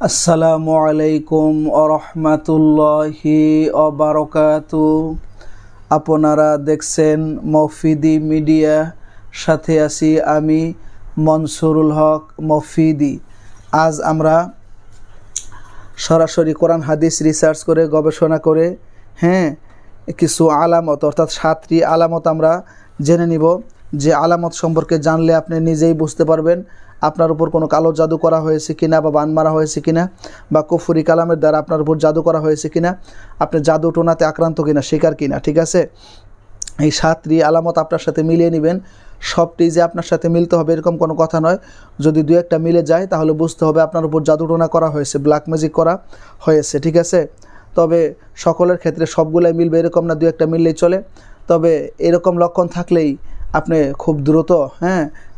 আসসালামু আলাইকুম আরহামাতুল্লাহি অবারকাতু। আপনারা দেখছেন মফিদি মিডিয়া, সাথে আছি আমি মনসুরুল হক মফিদি। আজ আমরা সরাসরি কোরআন হাদিস রিসার্চ করে গবেষণা করে কিছু আলামত অর্থাৎ 7টি আলামত আমরা জেনে নিব, যে আলামত সম্পর্কে জানলে আপনি নিজেই বুঝতে পারবেন আপনার উপর কোনো কালো জাদু করা হয়েছে কিনা, বা বান মারা হয়েছে কিনা, বা কুফরি কালামের দ্বারা আপনার উপর জাদু করা হয়েছে কিনা, আপনি জাদু টোনাতে আক্রান্ত কিনা, শিকার কিনা। ঠিক আছে, এই 7টি আলামত আপনার সাথে মিলিয়ে নেবেন। সবটি যে আপনার সাথে মিলতে হবে এরকম কোনো কথা নয়। যদি দু একটা মিলে যায় তাহলে বুঝতে হবে আপনার উপর জাদু টোনা করা হয়েছে, ব্ল্যাক ম্যাজিক করা হয়েছে। ঠিক আছে, তবে সকলের ক্ষেত্রে সবগুলাই মিলবে এরকম না, দু একটা মিললেই চলে। তবে এরকম লক্ষণ থাকলেই আপনি খুব দ্রুত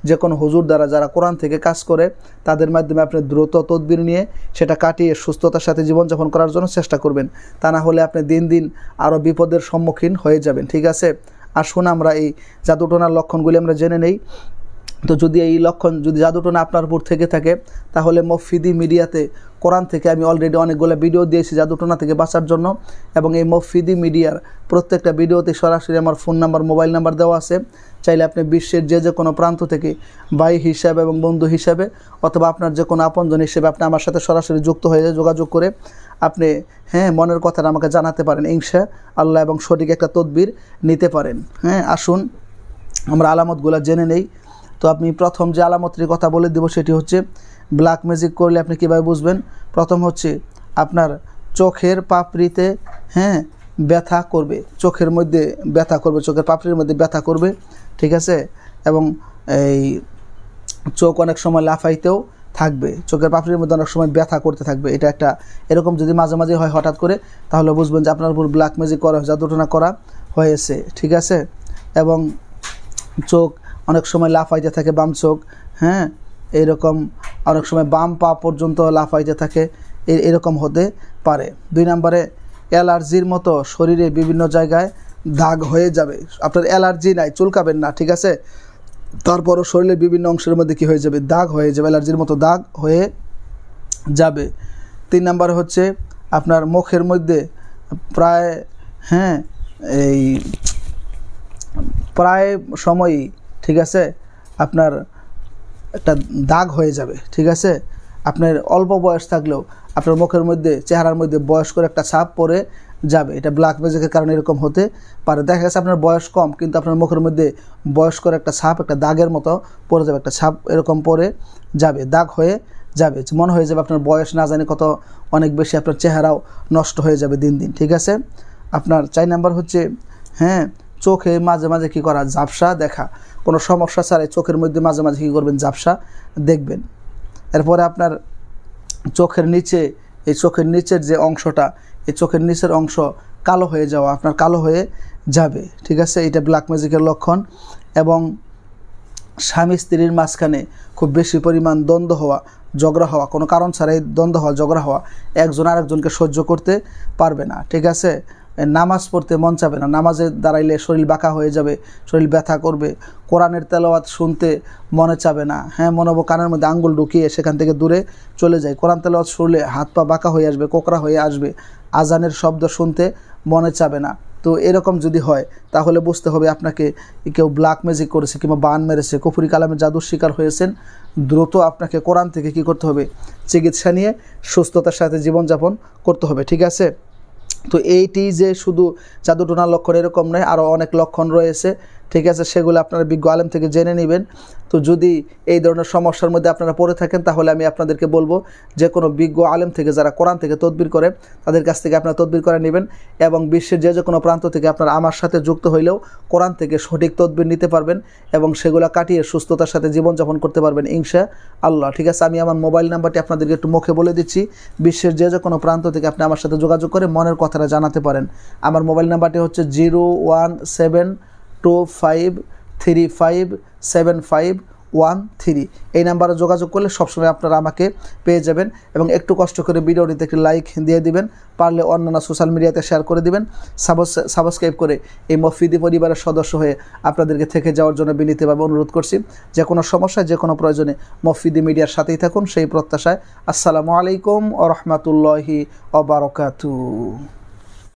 যে কোনো হুজুর দ্বারা যারা কোরআন থেকে কাজ করে তাদের মাধ্যমে আপনি দ্রুত তদবির নিয়ে সেটা কাটিয়ে সুস্থতার সাথে জীবনযাপন করার জন্য চেষ্টা করবেন। তা না হলে আপনি দিন দিন আরও বিপদের সম্মুখীন হয়ে যাবেন। ঠিক আছে, আসুন আমরা এই জাদুটোনার লক্ষণগুলি আমরা জেনে নেই। তো যদি এই লক্ষণ, যদি জাদুটোনা আপনার উপর থেকে থাকে, তাহলে মফিদি মিডিয়াতে কোরআন থেকে আমি অলরেডি অনেকগুলো ভিডিও দিয়েছি জাদুটোনা থেকে বাঁচার জন্য, এবং এই মফিদি মিডিয়ার প্রত্যেকটা ভিডিওতে সরাসরি আমার ফোন নাম্বার, মোবাইল নাম্বার দেওয়া আছে। চাইলে আপনি বিশ্বের যে কোনো প্রান্ত থেকে ভাই হিসাবে এবং বন্ধু হিসাবে অথবা আপনার যে কোনো আপনজন হিসেবে আপনি আমার সাথে সরাসরি যুক্ত হয়ে যোগাযোগ করে আপনি মনের কথাটা আমাকে জানাতে পারেন ইনশাআল্লাহ, এবং সঠিক একটা তদবির নিতে পারেন। আসুন আমরা আলামতগুলো জেনে নেই। তো আপনি প্রথম যে আলামতটির কথা বলে দেব সেটি হচ্ছে ব্ল্যাক ম্যাজিক করলে আপনি কীভাবে বুঝবেন। প্রথম হচ্ছে আপনার চোখের পাপড়িতে ব্যথা করবে, চোখের মধ্যে ব্যথা করবে, চোখের পাপড়ির মধ্যে ব্যথা করবে। ঠিক আছে, এবং এই চোখ অনেক সময় লাফাইতেও থাকবে, চোখের পাপড়ির মধ্যে অনেক সময় ব্যথা করতে থাকবে। এটা একটা এরকম যদি মাঝে মাঝে হয় হঠাৎ করে, তাহলে বুঝবেন যে আপনার উপর ব্ল্যাক ম্যাজিক করা হয়েছে, জাদুটোনা করা হয়েছে। ঠিক আছে, এবং চোখ অনেক সময় লাফাইতে থাকে, বাম চোখ এইরকম অনেক সময় বাম পা পর্যন্ত লাফাইতে থাকে, এরকম হতে পারে। 2 নম্বরে অ্যালার্জির মতো শরীরে বিভিন্ন জায়গায় দাগ হয়ে যাবে। আপনার অ্যালার্জি নাই, চুলকাবেন না, ঠিক আছে, তারপরও শরীরের বিভিন্ন অংশের মধ্যে কী হয়ে যাবে, দাগ হয়ে যাবে, অ্যালার্জির মতো দাগ হয়ে যাবে। 3 নম্বরে হচ্ছে আপনার মুখের মধ্যে প্রায় সময়ই ঠিক আছে আপনার একটা দাগ হয়ে যাবে। ঠিক আছে, আপনার অল্প বয়স থাকলেও আপনার মুখের মধ্যে, চেহারার মধ্যে বয়স্কর একটা ছাপ পড়ে যাবে। এটা ব্ল্যাক ম্যাজিকের কারণে এরকম হতে পারে। দেখা গেছে আপনার বয়স কম, কিন্তু আপনার মুখের মধ্যে বয়স্কর একটা ছাপ, একটা দাগের মতো পড়ে যাবে, একটা ছাপ এরকম পড়ে যাবে, দাগ হয়ে যাবে, মনে হয়ে যাবে আপনার বয়স না জানি কত অনেক বেশি, আপনার চেহারাও নষ্ট হয়ে যাবে দিন দিন। ঠিক আছে, আপনার 4 নাম্বার হচ্ছে চোখে মাঝে মাঝে কী করা, ঝাপসা দেখা। কোনো সমস্যা ছাড়াই চোখের মধ্যে মাঝে মাঝে কী করবেন, ঝাপসা দেখবেন। এরপরে আপনার চোখের নিচে, এই চোখের নিচের যে অংশটা, এই চোখের নিচের অংশ কালো হয়ে যাওয়া, আপনার কালো হয়ে যাবে। ঠিক আছে, এটা ব্ল্যাক ম্যাজিকের লক্ষণ। এবং স্বামী স্ত্রীর মাঝখানে খুব বেশি পরিমাণ দ্বন্দ্ব হওয়া, ঝগড়া হওয়া, কোনো কারণ ছাড়াই দ্বন্দ্ব হওয়া, ঝগড়া হওয়া, একজন আরেকজনকে সহ্য করতে পারবে না। ঠিক আছে, নামাজ পড়তে মন চাবে না, নামাজে দাঁড়াইলে শরীর বাঁকা হয়ে যাবে, শরীর ব্যথা করবে, কোরআনের তেলাওয়াত শুনতে মনে চাবে না, মনে হবো কানের মধ্যে আঙ্গুল ঢুকিয়ে সেখান থেকে দূরে চলে যায়, কোরআন তেলাওয়াত শুনলে হাত পা বাঁকা হয়ে আসবে, কোকড়া হয়ে আসবে, আজানের শব্দ শুনতে মনে চাবে না। তো এরকম যদি হয় তাহলে বুঝতে হবে আপনাকে কেউ ব্ল্যাক ম্যাজিক করেছে কিংবা বান মেরেছে, কুফরি কালামের জাদুর শিকার হয়েছেন। দ্রুত আপনাকে কোরআন থেকে কী করতে হবে, চিকিৎসা নিয়ে সুস্থতার সাথে জীবনযাপন করতে হবে। ঠিক আছে, তো এইটি যে শুধু জাদুটোনার লক্ষণ এরকম নয়, আরও অনেক লক্ষণ রয়েছে। ঠিক আছে, সেগুলো আপনারা বিজ্ঞ আলেম থেকে জেনে নেবেন। তো যদি এই ধরনের সমস্যার মধ্যে আপনারা পড়ে থাকেন, তাহলে আমি আপনাদেরকে বলবো যে কোনো বিজ্ঞ আলেম থেকে যারা কোরআন থেকে তদবির করে তাদের কাছ থেকে আপনারা তদবির করে নেবেন, এবং বিশ্বের যে কোনো প্রান্ত থেকে আপনারা আমার সাথে যুক্ত হইলেও কোরআন থেকে সঠিক তদবির নিতে পারবেন, এবং সেগুলো কাটিয়ে সুস্থতার সাথে জীবনযাপন করতে পারবেন ইনশাআল্লাহ। ঠিক আছে, আমি আমার মোবাইল নাম্বারটি আপনাদেরকে একটু মুখে বলে দিচ্ছি। বিশ্বের যে কোনো প্রান্ত থেকে আপনি আমার সাথে যোগাযোগ করে মনের কথাটা জানাতে পারেন। আমার মোবাইল নাম্বারটি হচ্ছে 017253575 787-888-94113। এই নাম্বারে যোগাযোগ করলে সবসময় আপনারা আমাকে পেয়ে যাবেন। এবং একটু কষ্ট করে ভিডিওটিতে একটি লাইক দিয়ে দিবেন, পারলে অন্যান্য সোশ্যাল মিডিয়াতে শেয়ার করে দিবেন, সাবস্ক্রাইব করে এই মফিদি পরিবারের সদস্য হয়ে আপনাদেরকে থেকে যাওয়ার জন্য বিনীতভাবে অনুরোধ করছি। যে কোনো সমস্যায় যে কোনো প্রয়োজনে মফিদি মিডিয়ার সাথেই থাকুন সেই প্রত্যাশায়। আসসালামু আলাইকুম ওয়া রাহমাতুল্লাহি ওয়া বারাকাতুহু।